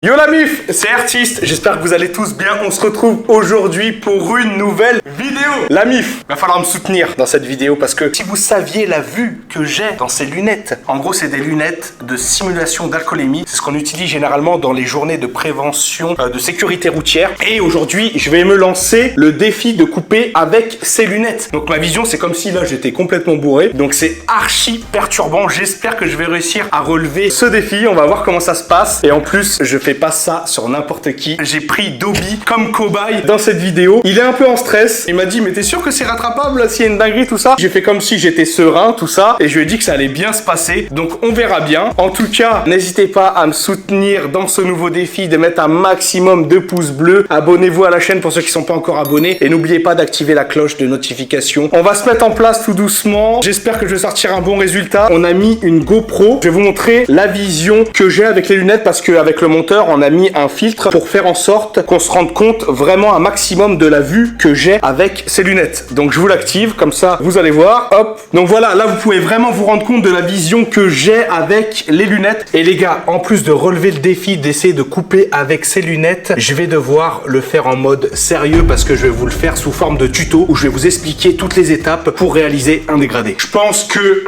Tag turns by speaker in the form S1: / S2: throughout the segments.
S1: Yo la mif, c'est Artiste, j'espère que vous allez tous bien. On se retrouve aujourd'hui pour une nouvelle vidéo. La mif, va falloir me soutenir dans cette vidéo parce que si vous saviez la vue que j'ai dans ces lunettes, en gros c'est des lunettes de simulation d'alcoolémie. C'est ce qu'on utilise généralement dans les journées de prévention de sécurité routière. Et aujourd'hui, je vais me lancer le défi de couper avec ces lunettes. Donc ma vision, c'est comme si là j'étais complètement bourré. Donc c'est archi perturbant. J'espère que je vais réussir à relever ce défi. On va voir comment ça se passe. Et en plus, je fais pas ça sur n'importe qui. J'ai pris Dobby comme cobaye dans cette vidéo. Il est un peu en stress. Il m'a dit mais t'es sûr que c'est rattrapable s'il y a une dinguerie tout ça? J'ai fait comme si j'étais serein tout ça et je lui ai dit que ça allait bien se passer. Donc on verra bien. En tout cas, n'hésitez pas à me soutenir dans ce nouveau défi, de mettre un maximum de pouces bleus. Abonnez-vous à la chaîne pour ceux qui sont pas encore abonnés et n'oubliez pas d'activer la cloche de notification. On va se mettre en place tout doucement. J'espère que je vais sortir un bon résultat. On a mis une GoPro. Je vais vous montrer la vision que j'ai avec les lunettes parce qu'avec le monteur on a mis un filtre pour faire en sorte qu'on se rende compte vraiment un maximum de la vue que j'ai avec ces lunettes. Donc je vous l'active, comme ça vous allez voir, hop. Donc voilà, là vous pouvez vraiment vous rendre compte de la vision que j'ai avec les lunettes. Et les gars, en plus de relever le défi d'essayer de couper avec ces lunettes, je vais devoir le faire en mode sérieux parce que je vais vous le faire sous forme de tuto où je vais vous expliquer toutes les étapes pour réaliser un dégradé. Je pense que...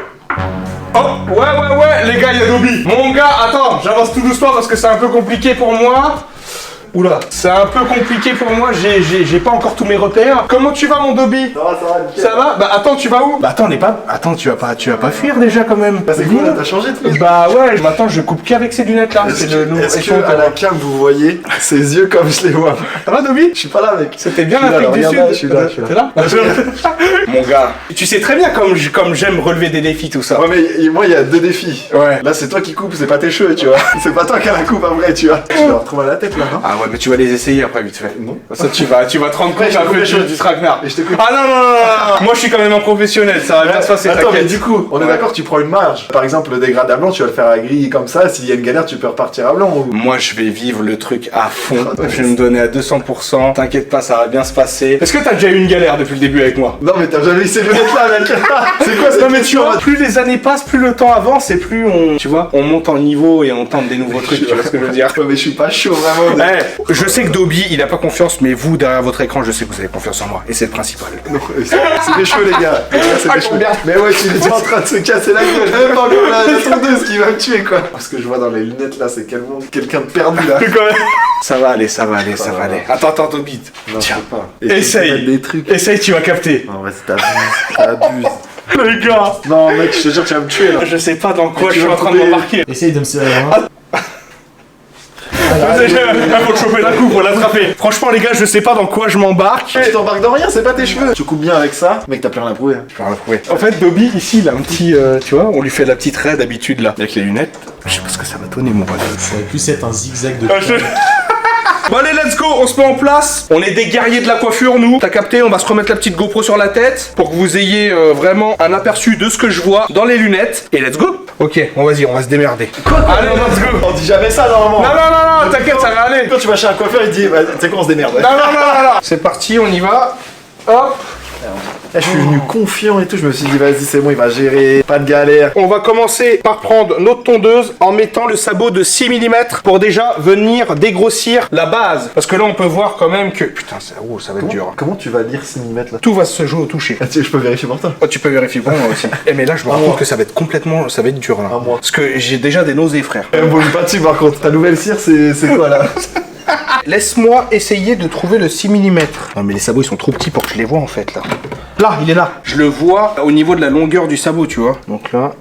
S1: Oh, ouais, les gars, il y a Dobby. Mon gars, attends, j'avance tout doucement parce que c'est un peu compliqué pour moi. Oula, c'est un peu compliqué pour moi, j'ai pas encore tous mes repères. Comment tu vas mon Dobby?
S2: Ça va, nickel.
S1: Ça va? Bah attends, tu vas où? Bah attends, attends, tu vas pas fuir déjà quand même.
S2: Bah c'est cool, là, t'as changé de truc.
S1: Bah ouais, maintenant je coupe qu'avec ces lunettes là.
S2: Est-ce que à la cam vous voyez ses yeux comme je les vois?
S1: Ça va Dobby?
S2: Je suis pas là mec.
S1: C'était bien l'Afrique du Sud.
S2: Je suis là.
S1: T'es là? Mon gars, tu sais très bien comme j'aime relever des défis tout ça.
S2: Ouais mais moi il y a deux défis.
S1: Ouais.
S2: Là c'est toi qui coupes, c'est pas tes cheveux tu vois. C'est pas toi qui a la coupe après tu vois. Tu dois retrouver la tête là non?
S1: Ah ouais mais tu vas les essayer après vite fait.
S2: Non.
S1: Ça tu vas te rendre compte après du traquenard.
S2: Et je te coupe.
S1: Ah non. Moi je suis quand même un professionnel, ça va bien se passer.
S2: Attends mais du coup, on est d'accord, tu prends une marge. Par exemple le dégradé à blanc, tu vas le faire à gris comme ça, s'il y a une galère tu peux repartir à blanc ou...
S1: Moi je vais vivre le truc à fond, je vais me donner à 200%, t'inquiète pas ça va bien se passer. Est-ce que t'as déjà eu une galère depuis le début avec moi?
S2: Non mais t'as jamais eu ces lunettes là mec. C'est quoi cette
S1: Non mais tu
S2: question
S1: vois, plus les années passent, plus le temps avance et plus on monte en niveau et on tente des nouveaux trucs, tu vois ce que je veux dire?
S2: Ouais mais je suis pas chaud vraiment.
S1: Je sais que Dobby il a pas confiance mais vous derrière votre écran je sais que vous avez confiance en moi et c'est le principal.
S2: C'est des cheveux les gars. C'est des cheveux. Mais ouais tu es en train de se casser la gueule. Même pas comme la tondeuse qui va me tuer quoi. Parce que je vois dans les lunettes là c'est quelqu'un de perdu là.
S1: Ça va aller. Attends Dobby.
S2: Non,
S1: Tiens,
S2: je sais pas.
S1: essaye.
S2: Des trucs.
S1: Essaye, tu vas capter.
S2: Non, ouais, t'abuses.
S1: Les gars.
S2: Non, mec, je te jure, tu vas me tuer là.
S1: Je sais pas dans quoi
S2: Mais
S1: je
S2: tu
S1: suis
S2: vas
S1: en train de
S2: couper.
S1: m'embarquer.
S3: Essaye de me serrer la main.
S1: Faut le choper d'un coup, faut l'attraper. Franchement les gars, je sais pas dans quoi je m'embarque.
S2: Tu t'embarques dans rien, c'est pas tes cheveux. Tu coupes bien avec ça, mec, t'as plus rien à prouver.
S1: Je vais rien prouver. En fait, Dobby, ici, il a un petit, tu vois, on lui fait la petite raie d'habitude là. Avec les lunettes. Je sais pas ce que ça va donner, mon pote.
S3: Ça aurait pu être un zigzag de...
S1: Bon allez, let's go, on se met en place. On est des guerriers de la coiffure, nous. T'as capté, on va se remettre la petite GoPro sur la tête pour que vous ayez vraiment un aperçu de ce que je vois dans les lunettes. Et let's go. Ok, on va se démerder.
S2: Quoi?
S1: Allez, let's go.
S2: On dit jamais ça normalement.
S1: Non, t'inquiète, ça va aller.
S2: Quand tu vas chez un coiffeur, il te dit, bah, tu sais quoi, on se démerde.
S1: Non. C'est parti, on y va. Hop.
S2: Là, je suis venu confiant et tout, je me suis dit, vas-y, c'est bon, il va gérer, pas de galère.
S1: On va commencer par prendre notre tondeuse en mettant le sabot de 6 mm pour déjà venir dégrossir la base. Parce que là, on peut voir quand même que... Putain, ça va être dur.
S2: Comment tu vas lire 6 mm là?
S1: Tout va se jouer au toucher.
S2: Ah, je peux vérifier pour toi.
S1: Oh, tu peux vérifier pour moi aussi. Mais là, je me rends compte que ça va être complètement... Ça va être dur, là.
S2: Un mois.
S1: Parce que j'ai déjà des nausées, frère.
S2: Elle me brûle pas dessus par contre. Ta nouvelle cire, c'est quoi là?
S1: Laisse-moi essayer de trouver le 6 mm. Non, mais les sabots, ils sont trop petits pour que je les vois, en fait, là. Là, il est là. Je le vois au niveau de la longueur du sabot, tu vois. Donc là...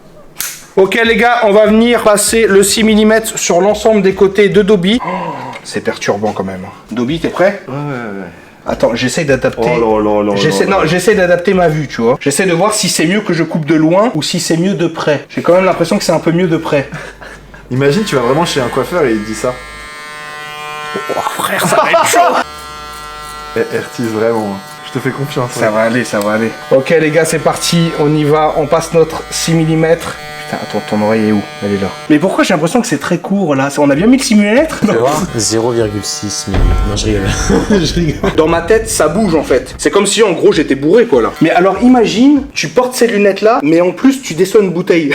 S1: Ok, les gars, on va venir passer le 6 mm sur l'ensemble des côtés de Dobby. Oh, c'est perturbant, quand même. Dobby, t'es prêt?
S2: Ouais.
S1: Attends, j'essaie d'adapter...
S2: Oh là.
S1: J'essaie d'adapter ma vue, tu vois. J'essaie de voir si c'est mieux que je coupe de loin ou si c'est mieux de près. J'ai quand même l'impression que c'est un peu mieux de près.
S2: Imagine, tu vas vraiment chez un coiffeur et il te dit ça.
S1: Oh, frère, ça va être chaud.
S2: Ertis, vraiment. Je te fais confiance.
S1: Ça va aller. Ok les gars, c'est parti, on y va, on passe notre 6 mm. Attends, ton oreille est où? Elle est là. Mais pourquoi j'ai l'impression que c'est très court là? On a bien mis le simulomètre?
S3: Tu vas voir 0,6 minutes. Non, je rigole. Je rigole.
S1: Dans ma tête, ça bouge en fait. C'est comme si en gros j'étais bourré quoi là. Mais alors imagine, tu portes ces lunettes là, mais en plus tu descends une bouteille.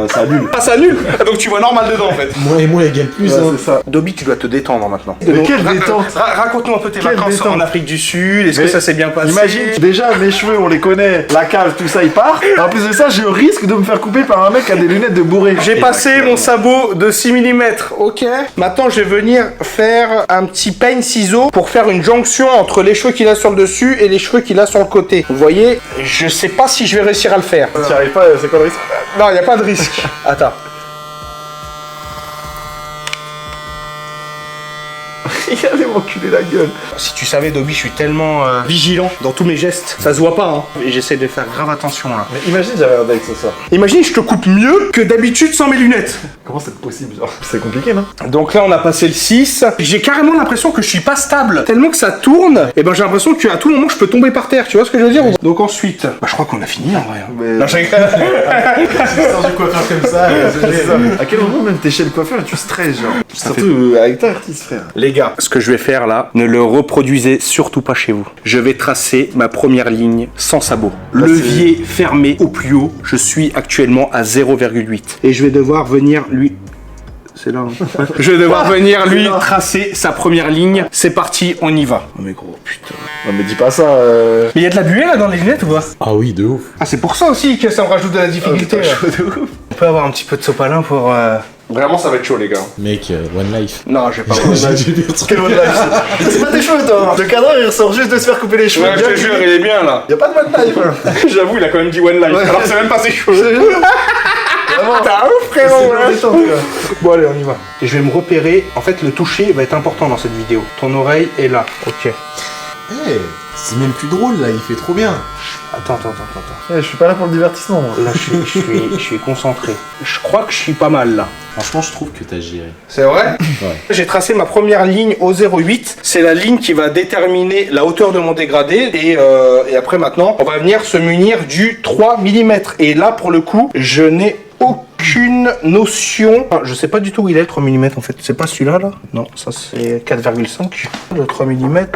S2: Ça annule.
S1: Ah, ça annule. Donc tu vois normal dedans en fait.
S3: Moins et moins égale plus.
S2: Ouais,
S3: Hein.
S2: c'est ça.
S1: Dobby, tu dois te détendre maintenant.
S2: Mais quelle détente.
S1: Raconte-nous un peu tes
S2: Quelle
S1: vacances
S2: détente.
S1: en Afrique du Sud. Est-ce que
S2: Mais
S1: ça s'est bien passé?
S2: Imagine, déjà mes cheveux on les connaît, la cave, tout ça il part. En plus de ça, j'ai le risque de me faire couper par un mec qui a des lunettes de bourré.
S1: J'ai passé mon sabot de 6 mm, ok. Maintenant, je vais venir faire un petit peigne ciseau pour faire une jonction entre les cheveux qu'il a sur le dessus et les cheveux qu'il a sur le côté. Vous voyez, je sais pas si je vais réussir à le faire.
S2: Tu arrives pas, c'est quoi le risque?
S1: Non, il n'y a pas de risque. Attends.
S2: Il allait m'enculer la gueule.
S1: Si tu savais, Dobby, je suis tellement vigilant dans tous mes gestes. Ça se voit pas, hein. Et j'essaie de faire grave attention, là.
S2: Mais imagine j'avais un date ce soir.
S1: Imagine, je te coupe mieux que d'habitude sans mes lunettes.
S2: Comment c'est possible genre? C'est compliqué non?
S1: Donc là, on a passé le 6. J'ai carrément l'impression que je suis pas stable. Tellement que ça tourne, et ben j'ai l'impression qu'à tout moment, je peux tomber par terre. Tu vois ce que je veux dire? Donc ensuite, bah, je crois qu'on a fini en vrai. Hein.
S2: Mais...
S1: Non, je rigole.
S3: Sors du coiffeur comme ça.
S2: C'est ça. À quel moment même t'es chez le coiffeur et tu stresses genre? Surtout avec ta artiste frère.
S1: Les gars, ce que je vais faire là, ne le reproduisez surtout pas chez vous. Je vais tracer ma première ligne sans sabot.
S2: Là,
S1: Levier fermé au plus haut. Je suis actuellement à 0,8. Et je vais devoir venir lui... C'est là. Hein. Je vais devoir venir lui tracer sa première ligne. C'est parti, on y va. Oh mais gros, putain.
S2: Non mais dis pas ça.
S1: Mais il y a de la buée là dans les lunettes ou pas?
S3: Ah oui, de ouf.
S1: Ah, c'est pour ça aussi que ça me rajoute de la difficulté.
S2: putain, chaud de ouf.
S1: On peut avoir un petit peu de sopalin pour... Vraiment, ça va être chaud, les gars.
S3: Mec, One Life.
S1: Non, je vais pas.
S3: J'ai vu un truc.
S2: Quel one life. C'est pas tes cheveux toi. Le cadre il ressort juste de se faire couper les cheveux.
S1: Ouais, je te jure, il est bien là.
S2: Y'a pas de one life. Hein.
S1: J'avoue, il a quand même dit One Life.
S2: Ouais.
S1: Alors que c'est même pas ses cheveux.
S2: Vraiment.
S1: T'as ouf,
S2: C'est
S1: frérot.
S2: le
S1: Ouais.
S2: détente, quoi.
S1: Bon, allez, on y va. Et je vais me repérer. En fait, le toucher va être important dans cette vidéo. Ton oreille est là. Ok.
S3: Hey, c'est même plus drôle là, il fait trop bien.
S1: Attends.
S2: Ouais, je suis pas là pour le divertissement moi.
S1: Là, je suis concentré. Je crois que je suis pas mal là.
S3: Franchement, je trouve que t'as géré.
S1: C'est vrai?
S3: Ouais.
S1: J'ai tracé ma première ligne au 0,8. C'est la ligne qui va déterminer la hauteur de mon dégradé. Et après, maintenant, on va venir se munir du 3 mm. Et là, pour le coup, je n'ai aucune notion. Enfin, je sais pas du tout où il est le 3 mm en fait. C'est pas celui-là là? Non, ça c'est 4,5. Le 3 mm.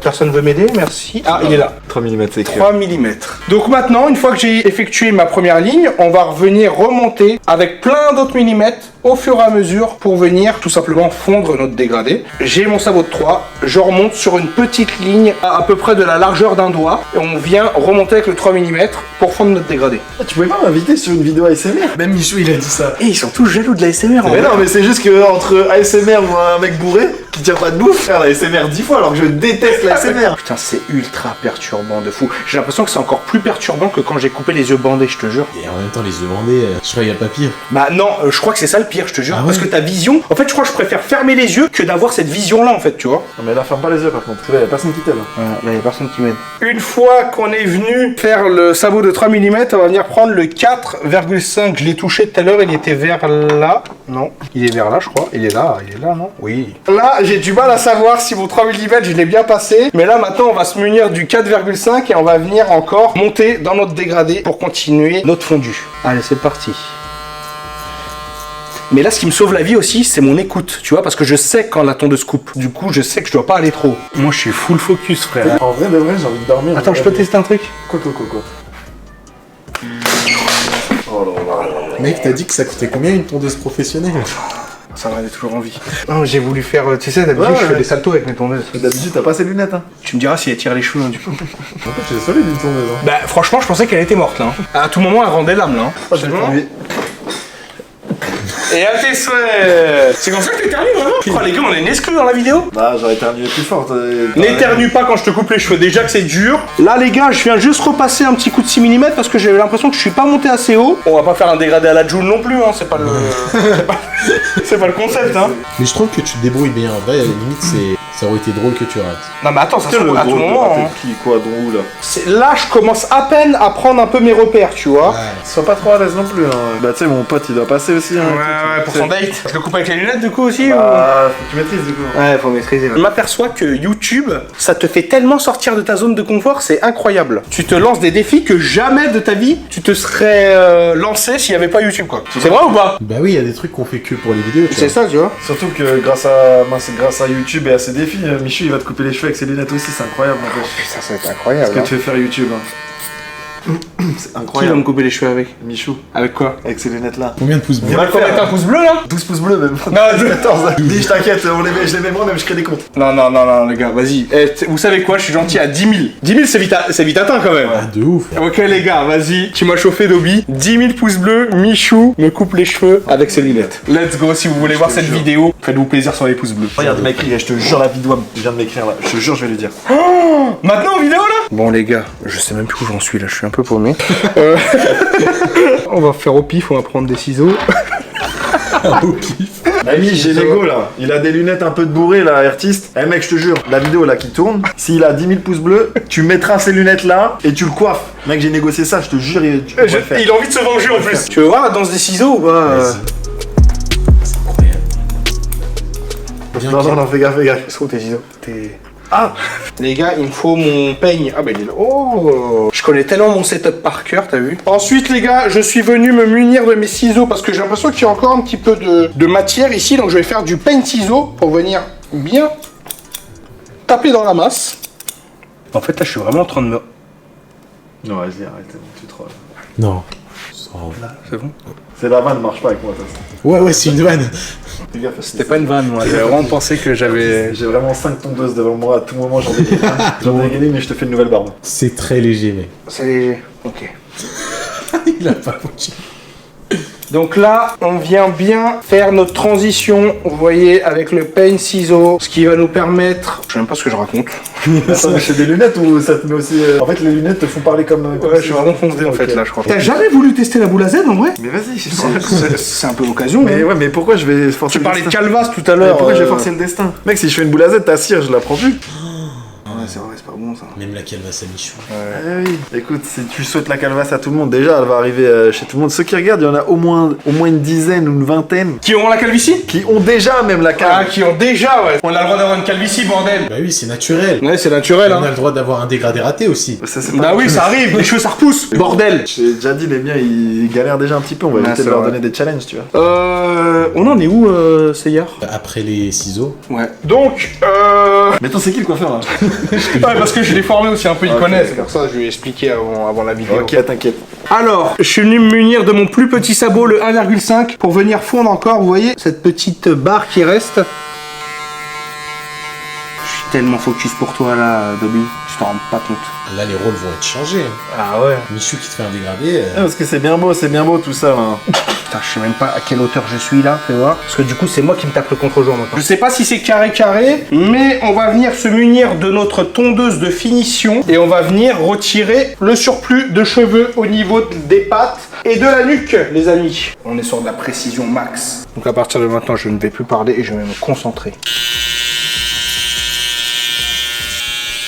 S1: Personne veut m'aider, merci. Ah, il est là.
S2: 3 mm c'est écrit.
S1: 3 mm. Donc maintenant, une fois que j'ai effectué ma première ligne, on va revenir remonter avec plein d'autres millimètres au fur et à mesure pour venir tout simplement fondre notre dégradé. J'ai mon sabot de 3, je remonte sur une petite ligne à peu près de la largeur d'un doigt et on vient remonter avec le 3 mm pour fondre notre dégradé.
S2: Tu pouvais pas m'inviter sur une vidéo ASMR?
S3: Même Michou, il a dit ça.
S1: Et ils sont tous jaloux de la SMR en
S2: Mais
S1: vrai.
S2: non mais c'est juste que entre ASMR ou un mec bourré qui tient pas de bouffe, faire la ASMR 10 fois alors que je déteste la ASMR.
S1: Putain, c'est ultra perturbant de fou. J'ai l'impression que c'est encore plus perturbant que quand j'ai coupé les yeux bandés, je te jure.
S3: Et en même temps, les yeux bandés, je crois qu'il y a pas pire.
S1: Bah non, je crois que c'est ça le pire, je te jure.
S3: Ah ouais?
S1: Parce que ta vision, en fait, je crois que je préfère fermer les yeux que d'avoir cette vision-là, en fait, tu vois.
S2: Non mais là ferme pas les yeux par contre. Parce que là y'a personne qui t'aide.
S1: Là, y a personne qui m'aide. Une fois qu'on est venu faire le sabot de 3 mm, on va venir prendre le 4,5. Je l'ai touché tout à l'heure, il était vers là. Non, il est vers là, je crois. Il est là, non? Oui. Là, j'ai du mal à savoir si mon 3 mm, je l'ai bien passé. Mais là, maintenant, on va se munir du 4,5 et on va venir encore monter dans notre dégradé pour continuer notre fondu. Allez, c'est parti. Mais là, ce qui me sauve la vie aussi, c'est mon écoute, tu vois, parce que je sais quand la tondeuse coupe. Du coup, je sais que je dois pas aller trop. Moi, je suis full focus, frère.
S2: En vrai de vrai j'ai envie de dormir.
S1: Attends, je peux tester un truc?
S2: Quoi. Oh là là.
S3: Mec, t'as dit que ça coûtait combien une tondeuse professionnelle?
S1: Ça m'avait toujours envie. Non, j'ai voulu faire, tu sais, d'habitude,
S2: Ouais,
S1: je fais
S2: ouais.
S1: des saltos avec mes tondeuses.
S2: D'habitude t'as pas ces lunettes hein.
S1: Tu me diras si elle tire les cheveux, hein, du coup.
S2: En fait j'ai solide une tondeuse hein.
S1: Bah, franchement, je pensais qu'elle était morte, là. Hein. À tout moment, elle rendait l'âme, là. Hein.
S2: Oh, j'ai pas envie.
S1: Et à tes souhaits. C'est comme ça que t'éternues, vraiment? Oh, les gars, on est une exclue dans la vidéo.
S2: Bah j'aurais éternué plus forte.
S1: N'éternue pas quand je te coupe les cheveux, déjà que c'est dur. Là, les gars, je viens juste repasser un petit coup de 6 mm parce que j'avais l'impression que je suis pas monté assez haut. On va pas faire un dégradé à la Joule non plus, hein. C'est pas le. c'est pas le concept, hein.
S3: Mais je trouve que tu te débrouilles bien. En vrai, à la limite, Ça aurait été drôle que tu rates.
S1: Non mais attends, ça se
S2: Tiens,
S1: trouve
S2: le
S1: à tout
S2: gros,
S1: moment.
S2: t'es
S1: Hein.
S2: qui, quoi, d'où, là?
S1: Là, je commence à peine à prendre un peu mes repères, tu vois.
S3: Ouais.
S2: Sois pas trop à l'aise non plus, hein. Bah, tu sais, mon pote, il doit passer aussi, hein.
S1: Ouais, pour son date. Je le coupe avec les lunettes du coup aussi
S2: Ah, faut que tu maîtrises, du coup.
S1: Ouais, faut maîtriser. Je m'aperçois que YouTube, ça te fait tellement sortir de ta zone de confort, c'est incroyable. Tu te lances des défis que jamais de ta vie tu te serais lancé s'il n'y avait pas YouTube, quoi. C'est vrai ou pas?
S3: Bah oui, il y a des trucs qu'on fait que pour les vidéos, tu
S1: C'est
S3: vois.
S1: ça, tu vois.
S2: Surtout que grâce à YouTube et à ses défis, Michou, il va te couper les cheveux avec ses lunettes aussi, c'est incroyable, en fait.
S1: Ça, c'est incroyable.
S2: Ce que tu fais faire YouTube, hein. C'est
S1: Qui va
S2: incroyable.
S1: me couper les cheveux avec?
S2: Michou,
S1: Avec quoi?
S2: avec ces lunettes-là.
S3: Combien de pouces bleus?
S2: On va le
S1: Faut
S2: faire.
S1: mettre un pouce bleu là?
S2: 12 pouces bleus, même.
S1: Non,
S2: 14. Dis, je t'inquiète, je les mets moi-même, je crée des comptes.
S1: non, les gars, vas-y. Vous savez quoi? Je suis gentil à 10 000. 10 000, c'est vite atteint quand même.
S3: Ah, de ouf.
S1: Ok les gars, vas-y, tu m'as chauffé Dobby. 10 000 pouces bleus, Michou me coupe les cheveux avec ses lunettes. Let's go, si vous voulez voir cette vidéo, faites-vous plaisir sur les pouces bleus.
S2: Regarde, mec, je te jure, la vidéo vient de m'écrire là. Je te jure, je vais lui dire.
S1: Maintenant en vidéo là? Bon les gars, je sais même plus où j'en suis là, je suis un peu paumé. On va faire au pif, on va prendre des ciseaux.
S3: Au pif.
S2: Ami, j'ai Lego là. Il a des lunettes un peu de bourré là, artiste. Eh mec, je te jure, la vidéo là qui tourne, s'il a 10 000 pouces bleus, tu mettras ces lunettes là et tu le coiffes. Mec, j'ai négocié ça, je te jure, tu vas le faire.
S1: Il a envie de se venger en plus. Tu veux voir la danse des ciseaux ou pas?
S3: C'est incroyable. Bien
S2: Non, fais gaffe, fais gaffe.
S1: Qu'est-ce que tes ciseaux?
S2: Ah,
S1: Les gars, il me faut mon peigne. Ah bah il est là. Oh, je connais tellement mon setup par cœur, t'as vu? Ensuite les gars, je suis venu me munir de mes ciseaux parce que j'ai l'impression qu'il y a encore un petit peu de matière ici. Donc je vais faire du peigne ciseaux pour venir bien taper dans la masse. En fait là je suis vraiment en train de me...
S2: non, vas-y, arrête, c'est bon, tu trolles.
S3: Non.
S1: C'est bon?
S2: C'est la vanne, marche pas avec moi, ça.
S3: Ouais, c'est une vanne.
S2: Fais gaffe,
S1: C'était pas une vanne moi, j'avais vraiment pensé que j'avais...
S2: J'ai vraiment 5 tondeuses devant moi, à tout moment j'en dégaine. J'en dégaine, mais je te fais une nouvelle barbe.
S3: C'est très léger, mec.
S1: C'est léger. Ok.
S3: Il a pas foutu.
S1: Donc là, on vient bien faire notre transition, vous voyez, avec le peigne ciseaux, ce qui va nous permettre... Je sais même pas ce que je raconte.
S2: Attends, mais c'est des lunettes ou ça te met aussi. En fait, les lunettes te font parler comme.
S1: Ouais, je suis vraiment foncé en fait
S2: Ok.
S1: là, je crois. T'as jamais voulu tester la boule à Z en vrai?
S2: Mais vas-y,
S1: C'est un peu l'occasion.
S2: Mais
S1: hein.
S2: ouais, mais pourquoi je vais forcer
S1: Tu
S2: le
S1: parlais de
S2: destin
S1: Calvas tout à
S2: Mais
S1: l'heure.
S2: pourquoi je vais forcer le destin? Mec, si je fais une boule à Z, ta cire, je la prends plus.
S1: Ouais, c'est vrai, c'est pas bon ça.
S3: Même la calvasse à Michou.
S2: Ah oui. Écoute, si tu souhaites la calvasse à tout le monde, déjà, elle va arriver chez tout le monde. Ceux qui regardent, il y en a au moins une dizaine ou une vingtaine
S1: Qui auront la calvitie?
S2: qui ont déjà même la
S1: Ah,
S2: calvasse.
S1: qui ont déjà, ouais. On a le droit d'avoir une calvitie, bordel.
S3: Bah oui, c'est naturel.
S1: Ouais, c'est naturel,
S3: On a
S1: hein.
S3: le droit d'avoir un dégradé raté aussi.
S2: Ça, c'est
S1: Bah
S2: pas-
S1: oui, ça arrive, les cheveux ça repousse. Bordel.
S2: J'ai déjà dit, les miens, ils galèrent déjà un petit peu. On va
S1: Ah,
S2: éviter de
S1: c'est
S2: leur
S1: vrai.
S2: donner des challenges, tu vois.
S1: On en est où, Seyar?
S3: Après les ciseaux.
S1: Ouais. Donc,
S2: Mais attends, c'est qui le coiffeur là?
S1: Ouais, parce que je l'ai formé aussi un peu, ils
S2: Ok,
S1: connaissent. C'est
S2: d'accord.
S1: pour ça que je lui ai expliqué avant la vidéo.
S2: Ok, t'inquiète.
S1: Alors, je suis venu me munir de mon plus petit sabot, le 1,5, pour venir fondre encore, vous voyez, cette petite barre qui reste. Je suis tellement focus pour toi là, Dobby, tu t'en rends pas compte.
S3: Là, les rôles vont être changés. hein.
S1: Ah ouais.
S3: Michou qui te fait un dégradé.
S2: Ah, parce que c'est bien beau tout ça là.
S1: Putain, je sais même pas à quelle hauteur je suis là, fais voir. Parce que du coup, c'est moi qui me tape le contre-jour maintenant. Je sais pas si c'est carré, mais on va venir se munir de notre tondeuse de finition et on va venir retirer le surplus de cheveux au niveau des pattes et de la nuque, les amis. On est sur de la précision max. Donc à partir de maintenant, je ne vais plus parler et je vais me concentrer.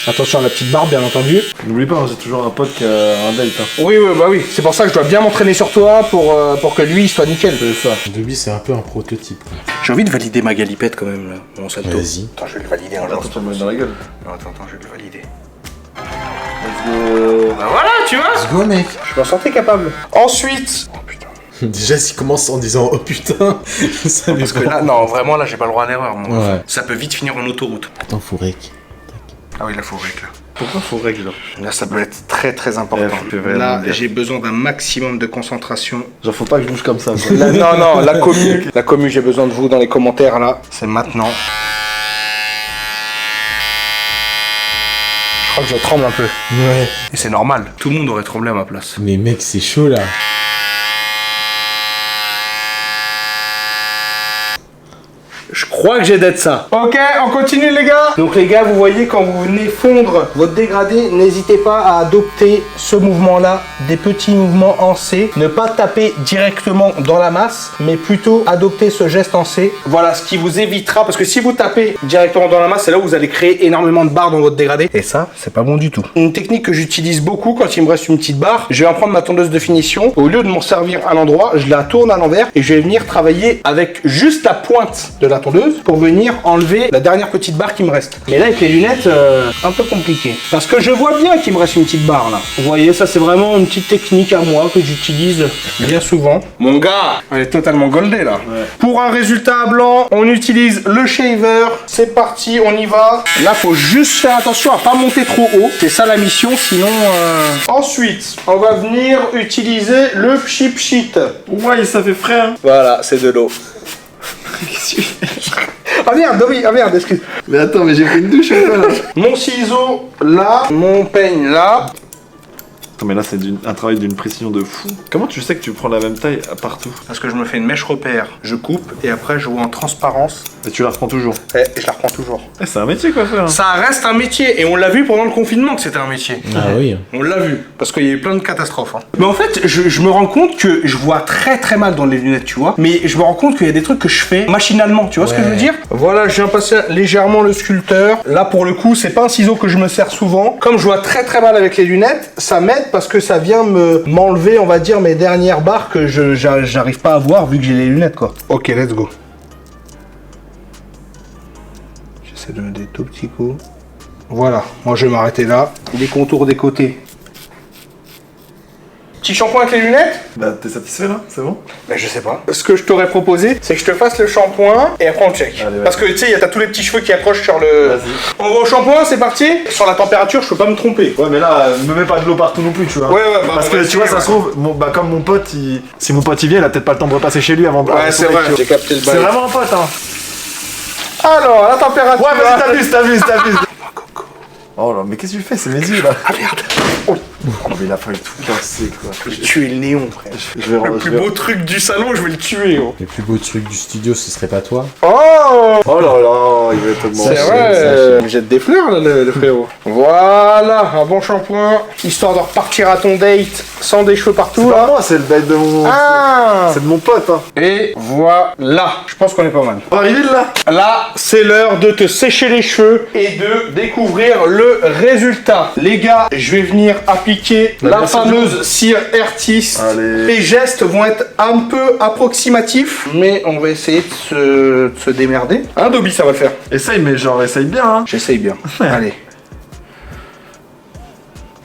S1: Attention à la petite barbe, bien entendu.
S2: N'oublie pas, hein, j'ai toujours un pote qui a un date. Hein.
S1: Oui, bah oui. C'est pour ça que je dois bien m'entraîner sur toi pour que lui il soit nickel.
S2: C'est ça.
S3: Dobby, c'est un peu un prototype. quoi.
S1: J'ai envie de valider ma galipette quand même là, mon salto.
S3: Vas-y.
S1: Attends, je vais le valider un
S2: Attends,
S1: instant.
S2: tu vas me mettre dans la gueule.
S1: Non, attends, je vais le valider.
S2: Let's go.
S1: Bah voilà, tu vois.
S3: Let's go, mec.
S1: Je m'en sentais capable. Ensuite... Oh putain.
S3: Déjà, s'il commence en disant oh putain, ça
S1: Parce que là, non, vraiment, là, j'ai pas le droit à l'erreur. moi.
S3: Ouais.
S1: Ça peut vite finir en autoroute.
S3: Attends, faut rec.
S1: Ah oui, là, faut règle.
S2: Pourquoi faut règle genre?
S1: Là, ça peut être très, très important.
S2: Ouais, faut vraiment
S1: Là,
S2: dire.
S1: j'ai besoin d'un maximum de concentration.
S2: Genre faut pas que je bouge comme ça. quoi.
S1: Là, non, la commu, j'ai besoin de vous dans les commentaires, là. C'est maintenant. Je crois que je tremble un peu.
S3: Ouais.
S1: Et c'est normal. Tout le monde aurait tremblé à ma place.
S3: Mais mec, c'est chaud là.
S1: Je crois que j'ai d'être ça. Ok, on continue les gars. Donc les gars, vous voyez quand vous venez fondre votre dégradé, n'hésitez pas à adopter ce mouvement-là, des petits mouvements en C. Ne pas taper directement dans la masse, mais plutôt adopter ce geste en C. Voilà, ce qui vous évitera, parce que si vous tapez directement dans la masse, c'est là où vous allez créer énormément de barres dans votre dégradé. Et ça, c'est pas bon du tout. Une technique que j'utilise beaucoup quand il me reste une petite barre, je vais prendre ma tondeuse de finition. Au lieu de m'en servir à l'endroit, je la tourne à l'envers et je vais venir travailler avec juste la pointe de la tondeuse pour venir enlever la dernière petite barre qui me reste. Mais là, avec les lunettes, un peu compliqué. Parce que je vois bien qu'il me reste une petite barre là. Vous voyez, ça c'est vraiment une petite technique à moi que j'utilise bien souvent. Mon gars, elle est totalement goldée là. Ouais. Pour un résultat blanc, on utilise le shaver. C'est parti, on y va. Là, faut juste faire attention à pas monter trop haut. C'est ça la mission, sinon... Ensuite, on va venir utiliser le pchit pchit.
S2: Ouais, ça fait frais, hein.
S1: Voilà, c'est de l'eau. Ah merde, Dobby, ah merde, excuse.
S2: Mais attends, mais j'ai fait une douche ou pas là?
S1: Mon ciseau là, mon peigne là.
S2: Attends, mais là c'est un travail d'une précision de fou. Comment tu sais que tu prends la même taille partout?
S1: Parce que je me fais une mèche repère, je coupe et après je vois en transparence.
S2: Et tu la reprends toujours?
S1: Et je la reprends toujours.
S2: C'est un métier quoi faire. Hein.
S1: Ça reste un métier et on l'a vu pendant le confinement que c'était un métier.
S3: Ah oui.
S1: On l'a vu parce qu'il y a eu plein de catastrophes. Hein. Mais en fait, je me rends compte que je vois très très mal dans les lunettes, tu vois. Mais je me rends compte qu'il y a des trucs que je fais machinalement, tu vois ce que je veux dire? Voilà, je viens passer légèrement le sculpteur. Là pour le coup, c'est pas un ciseau que je me sers souvent. Comme je vois très très mal avec les lunettes, ça m'aide parce que ça vient m'enlever, on va dire, mes dernières barres que j'arrive pas à voir vu que j'ai les lunettes quoi. Ok, let's go. J'essaie de mettre des tout petits coups. Voilà, moi je vais m'arrêter là. Les contours des côtés. Petit shampoing avec les lunettes?
S2: Bah t'es satisfait là? C'est bon?
S1: Bah je sais pas. Ce que je t'aurais proposé, c'est que je te fasse le shampoing et après on check.
S2: Allez, ouais.
S1: Parce que tu sais, t'as tous les petits cheveux qui accrochent sur le...
S2: Vas-y.
S1: On va au shampoing, c'est parti? Sur la température, je peux pas me tromper.
S2: Ouais mais là, me mets pas de l'eau partout non plus, tu vois.
S1: Ouais, ouais, bah,
S2: parce que tu vois, ça se trouve, comme mon pote, si mon pote il vient, il a peut-être pas le temps de repasser chez lui avant de...
S1: Ouais, c'est vrai, j'ai capté le bail.
S2: C'est vraiment un pote, hein.
S1: Alors, la température...
S2: Ouais, vas-y, t'abuses. Oh là, mais qu'est-ce que tu fais? C'est mes yeux là.
S1: Ah merde.
S2: Oh, mais il a fallu tout casser quoi.
S1: Je vais tuer le néon, frère. Le plus beau truc du salon, je vais le tuer, gros.
S3: Le plus beau truc du studio, ce serait pas toi?
S1: Oh!
S2: Oh là là, il va être
S1: C'est vrai, il me jette des fleurs là, le frérot. Voilà, un bon shampoing, histoire de repartir à ton date sans des cheveux partout
S2: C'est pas
S1: là.
S2: moi, c'est le date de mon...
S1: Ah!
S2: C'est de mon pote, hein.
S1: Et voilà, je pense qu'on est pas mal.
S2: On va arriver là.
S1: Là, c'est l'heure de te sécher les cheveux et de découvrir le résultat. Les gars, je vais venir appliquer la fameuse cire Artist.
S2: Allez.
S1: Les gestes vont être un peu approximatifs, mais on va essayer de se démerder. Hein, Dobby, ça va le faire.
S2: Essaye, mais genre, essaye bien, hein.
S1: J'essaye bien. Allez.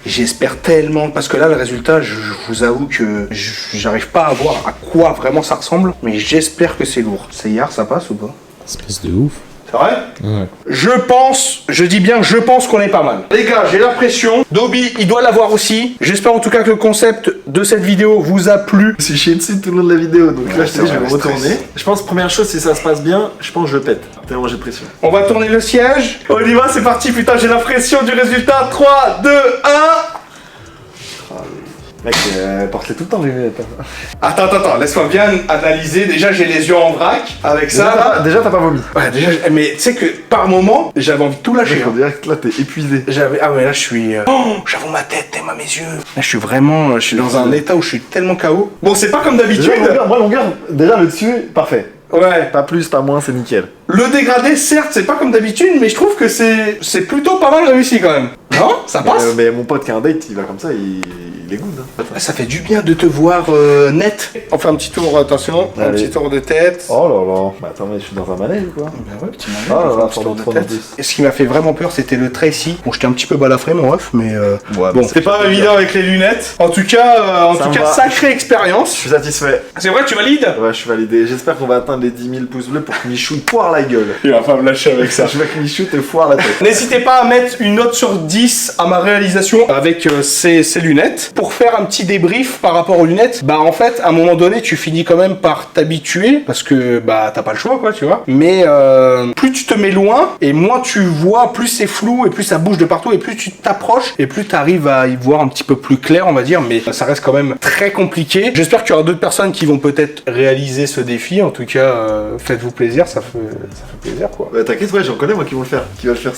S1: J'espère tellement, parce que là, le résultat, je vous avoue que j'arrive pas à voir à quoi vraiment ça ressemble, mais j'espère que c'est lourd. C'est hier, ça passe ou pas?
S3: Espèce de ouf.
S1: C'est vrai?
S3: Ouais.
S1: Je dis bien, je pense qu'on est pas mal. Les gars, j'ai l'impression, Dobby, il doit l'avoir aussi. J'espère en tout cas que le concept de cette vidéo vous a plu.
S2: Je suis chié dessus tout le long de la vidéo, donc là, je
S1: c'est
S2: te dis, je
S1: vrai,
S2: vais me
S1: le stress.
S2: retourner. Je pense, première chose, si ça se passe bien, je pense que je pète. Tellement j'ai de pression.
S1: On va tourner le siège. On y va, c'est parti. Putain, j'ai la pression du résultat. 3, 2, 1.
S2: Mec, porte-les tout le temps, les lunettes.
S1: Attends, laisse-moi bien analyser. Déjà, j'ai les yeux en vrac avec ça. Là.
S2: Déjà, t'as pas vomi.
S1: Ouais, déjà, mais tu sais que par moment, j'avais envie de tout lâcher.
S2: On dirait que là, t'es épuisé.
S1: Ah ouais, là je suis... Oh, j'avoue ma tête, t'aimes à mes yeux. Là je suis vraiment... Je suis dans un état où je suis tellement KO. Bon, c'est pas comme d'habitude.
S2: Moi, longueur, déjà le dessus, parfait.
S1: Ouais.
S2: Pas plus, pas moins, c'est nickel.
S1: Le dégradé, certes, c'est pas comme d'habitude, mais je trouve que c'est plutôt pas mal réussi quand même. Non? Ça passe?
S2: Mais mon pote qui a un date, il va comme ça, il est good. Hein.
S1: Ça fait du bien de te voir net. On fait un petit tour, attention, un
S2: Allez.
S1: petit tour de tête.
S2: Oh là là. Bah attends, mais je suis dans un manège ou quoi?
S1: Ben ouais, petit
S2: Oh là
S1: manège,
S2: là,
S1: un petit tour de
S2: faut
S1: tête. Et ce qui m'a fait vraiment peur, c'était le Tracy. Bon, j'étais un petit peu balafré, mon ref, mais
S2: Ouais,
S1: bon, c'était pas évident avec les lunettes. En tout cas,
S2: Ça me va.
S1: sacrée
S2: Je
S1: expérience.
S2: suis satisfait.
S1: C'est vrai, tu valides?
S2: Ouais, je suis validé. J'espère qu'on va atteindre les 10 000 pouces bleus pour que Michou poire la gueule.
S1: Il va pas me lâcher avec ça.
S2: Je veux que Michou te foire la tête.
S1: N'hésitez pas à mettre une note sur 10 service à ma réalisation avec ces lunettes. Pour faire un petit débrief par rapport aux lunettes, bah en fait, à un moment donné, tu finis quand même par t'habituer parce que bah t'as pas le choix, quoi, tu vois. Mais plus tu te mets loin et moins tu vois, plus c'est flou et plus ça bouge de partout et plus tu t'approches et plus tu arrives à y voir un petit peu plus clair, on va dire. Mais ça reste quand même très compliqué. J'espère qu'il y aura d'autres personnes qui vont peut-être réaliser ce défi. En tout cas, faites-vous plaisir, ça fait plaisir, quoi.
S2: Ouais, t'inquiète, ouais, j'en connais moi qui va le faire.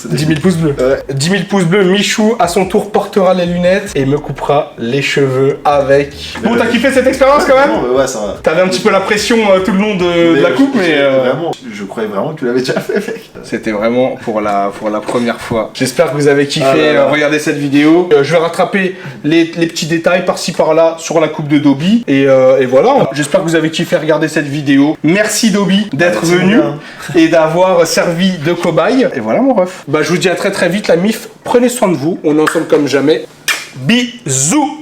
S1: 10 000 pouces bleus.
S2: Ouais.
S1: 10 000 pouces bleus, Michou à son tour portera les lunettes et me coupera les cheveux avec. Bon, t'as kiffé cette expérience quand même?
S2: Ouais, ça va.
S1: T'avais un petit peu la pression tout le long de la coupe, mais.
S2: Vraiment, je croyais vraiment que tu l'avais déjà fait, mec.
S1: C'était vraiment pour la première fois. J'espère que vous avez kiffé
S2: Ah là là.
S1: regarder cette vidéo. Je vais rattraper les petits détails par-ci par-là sur la coupe de Dobby. Et voilà, j'espère que vous avez kiffé regarder cette vidéo. Merci Dobby d'être
S2: Merci
S1: venu
S2: bien.
S1: et d'avoir servi de cobaye. Et voilà mon ref. Bah, je vous dis à très très vite la MIF. Prenez soin de vous, on est ensemble comme jamais. Bisous.